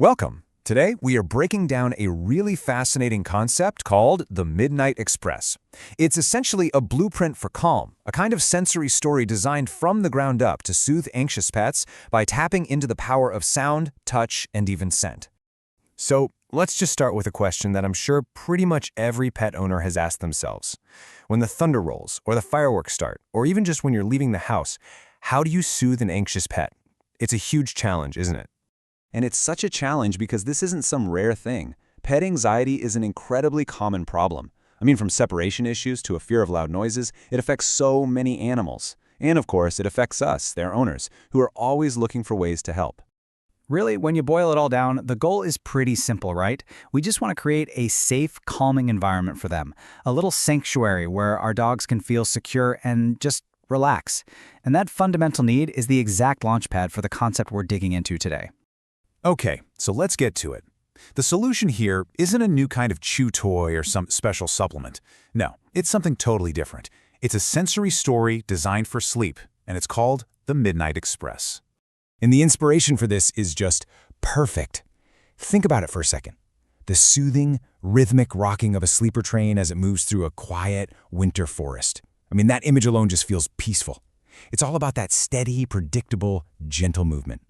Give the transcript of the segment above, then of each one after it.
Welcome. Today, we are breaking down a really fascinating concept called the Midnight Express. It's essentially a blueprint for calm, a kind of sensory story designed from the ground up to soothe anxious pets by tapping into the power of sound, touch, and even scent. So, let's just start with a question that I'm sure pretty much every pet owner has asked themselves. When the thunder rolls, or the fireworks start, or even just when you're leaving the house, how do you soothe an anxious pet? It's a huge challenge, isn't it? And it's such a challenge because this isn't some rare thing. Pet anxiety is an incredibly common problem. From separation issues to a fear of loud noises, it affects so many animals. And of course, it affects us, their owners, who are always looking for ways to help. Really, when you boil it all down, the goal is pretty simple, right? We just want to create a safe, calming environment for them. A little sanctuary where our dogs can feel secure and just relax. And that fundamental need is the exact launchpad for the concept we're digging into today. Okay, so let's get to it. The solution here isn't a new kind of chew toy or some special supplement. No, it's something totally different. It's a sensory story designed for sleep, and it's called the Midnight Express. And the inspiration for this is just perfect. Think about it for a second. The soothing, rhythmic rocking of a sleeper train as it moves through a quiet winter forest. That image alone just feels peaceful. It's all about that steady, predictable, gentle movement.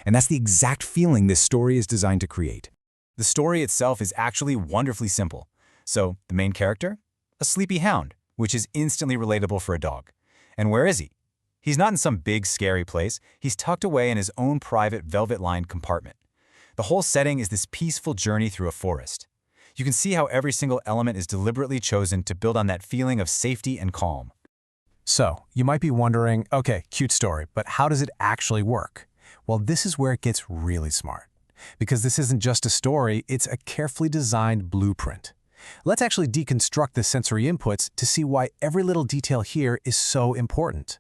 And that's the exact feeling this story is designed to create. The story itself is actually wonderfully simple. So, the main character? A sleepy hound, which is instantly relatable for a dog. And where is he? He's not in some big, scary place. He's tucked away in his own private velvet-lined compartment. The whole setting is this peaceful journey through a forest. You can see how every single element is deliberately chosen to build on that feeling of safety and calm. So, you might be wondering, okay, cute story, but how does it actually work? Well, this is where it gets really smart. Because this isn't just a story, it's a carefully designed blueprint. Let's actually deconstruct the sensory inputs to see why every little detail here is so important.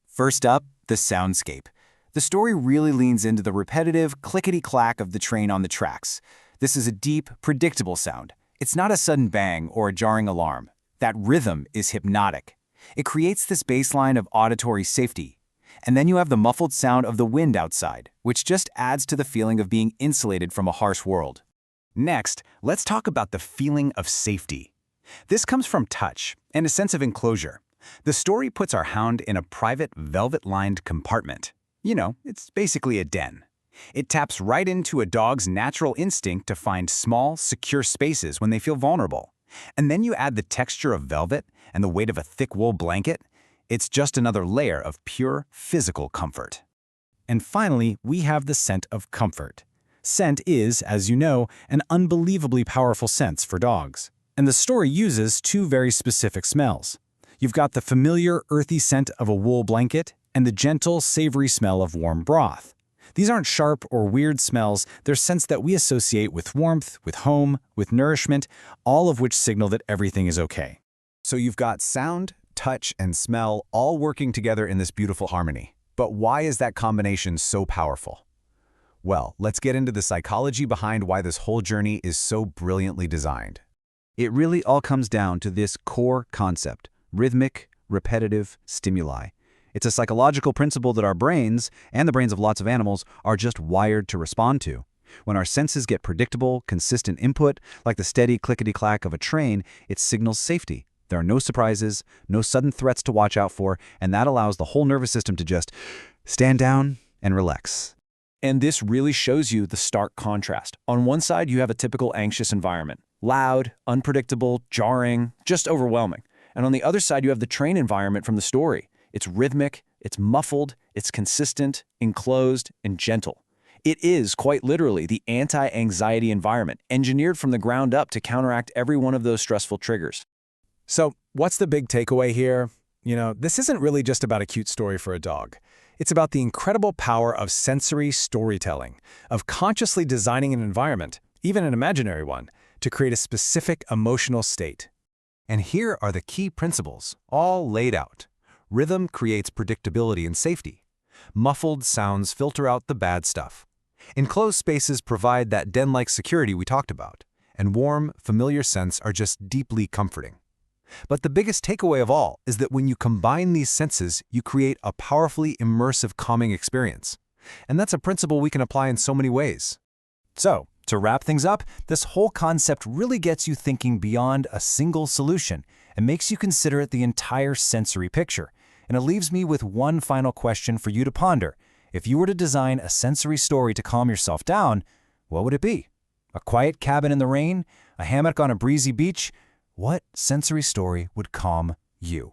First up, the soundscape. The story really leans into the repetitive clickety-clack of the train on the tracks. This is a deep, predictable sound. It's not a sudden bang or a jarring alarm. That rhythm is hypnotic. It creates this baseline of auditory safety. And then you have the muffled sound of the wind outside, which just adds to the feeling of being insulated from a harsh world. Next, let's talk about the feeling of safety. This comes from touch and a sense of enclosure. The story puts our hound in a private, velvet-lined compartment. It's basically a den. It taps right into a dog's natural instinct to find small, secure spaces when they feel vulnerable. And then you add the texture of velvet and the weight of a thick wool blanket. It's just another layer of pure physical comfort. And finally, we have the scent of comfort. Scent is, as you know, an unbelievably powerful sense for dogs. And the story uses two very specific smells. You've got the familiar, earthy scent of a wool blanket and the gentle, savory smell of warm broth. These aren't sharp or weird smells, they're scents that we associate with warmth, with home, with nourishment, all of which signal that everything is okay. So you've got sound, touch, and smell all working together in this beautiful harmony. But why is that combination so powerful? Well, let's get into the psychology behind why this whole journey is so brilliantly designed. It really all comes down to this core concept: rhythmic, repetitive stimuli. It's a psychological principle that our brains, and the brains of lots of animals, are just wired to respond to. When our senses get predictable, consistent input, like the steady clickety-clack of a train, it signals safety. There are no surprises, no sudden threats to watch out for, and that allows the whole nervous system to just stand down and relax. And this really shows you the stark contrast. On one side, you have a typical anxious environment. Loud, unpredictable, jarring, just overwhelming. And on the other side, you have the train environment from the story. It's rhythmic, it's muffled, it's consistent, enclosed, and gentle. It is, quite literally, the anti-anxiety environment, engineered from the ground up to counteract every one of those stressful triggers. So, what's the big takeaway here? This isn't really just about a cute story for a dog. It's about the incredible power of sensory storytelling, of consciously designing an environment, even an imaginary one, to create a specific emotional state. And here are the key principles, all laid out. Rhythm creates predictability and safety. Muffled sounds filter out the bad stuff. Enclosed spaces provide that den-like security we talked about. And warm, familiar scents are just deeply comforting. But the biggest takeaway of all is that when you combine these senses, you create a powerfully immersive calming experience. And that's a principle we can apply in so many ways. So, to wrap things up, this whole concept really gets you thinking beyond a single solution and makes you consider the entire sensory picture. And it leaves me with one final question for you to ponder. If you were to design a sensory story to calm yourself down, what would it be? A quiet cabin in the rain? A hammock on a breezy beach? What sensory story would calm you?